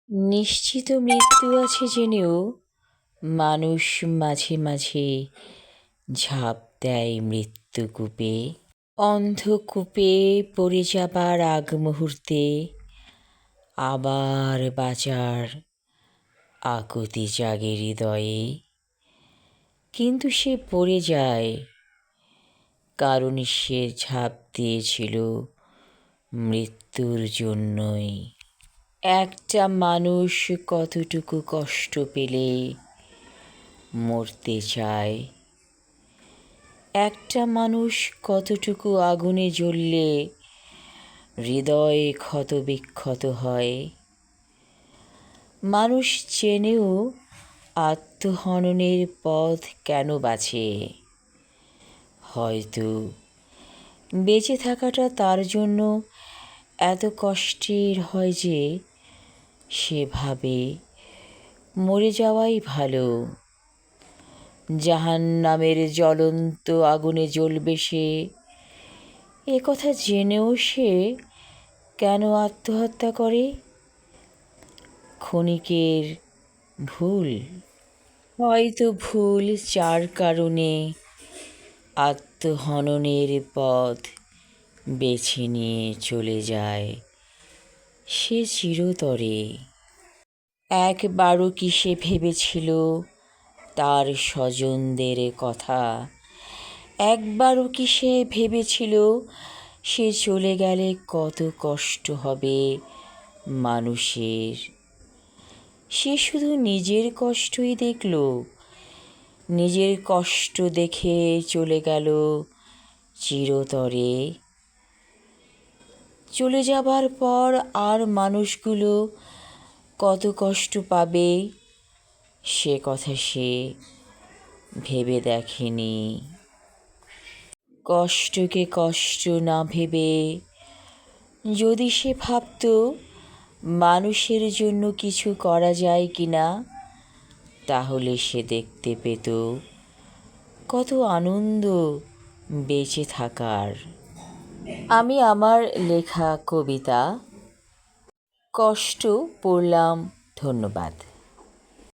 নিশ্চিত মৃত্যু আছে জেনেও মানুষ মাঝে মাঝে ঝাঁপ দেয় মৃত্যুকূপে। অন্ধকূপে পড়ে যাবার আগ মুহূর্তে আবার বাঁচার আকুতি জাগে হৃদয়ে। কিন্তু সে পড়ে যায় কারণ সে ঝাঁপ দিয়েছিল মৃত্যুর জন্যই। একটা মানুষ কতটুকু কষ্ট পেলে মরতে চায়, একটা মানুষ কতটুকু আগুনে জ্বললে হৃদয় ক্ষতবিক্ষত হয়। মানুষ চেনেও আত্মহননের পথ কেন বাছে? হয়তো বেঁচে থাকাটা তার জন্য এত কষ্টের হয় যে সে ভাবে মরে যাওয়াই ভালো। জাহান্নামের জ্বলন্ত আগুনে জ্বলবে সে, এ কথা জেনেও সে কেন আত্মহত্যা করে? ক্ষণিকের ভুল, হয়তো ভুল যার কারণে আত্মহননের পথ বেছে নিয়ে চলে যায় সে চিরতরে। একবারও কি সে ভেবেছিল তার স্বজনদের কথা? একবারও কি সে ভেবেছিল সে চলে গেলে কত কষ্ট হবে মানুষের? সে শুধু নিজের কষ্টই দেখল, নিজের কষ্ট দেখে চলে গেল চিরতরে। চলে যাবার পর আর মানুষগুলো কত কষ্ট পাবে সে কথা সে ভেবে দেখেনি। কষ্টকে কষ্ট না ভেবে যদি সে ভাবত মানুষের জন্য কিছু করা যায় কি না, তাহলে সে দেখতে পেত কত আনন্দ বেঁচে থাকার। আমি আমার লেখা কবিতা কষ্ট পড়লাম। ধন্যবাদ।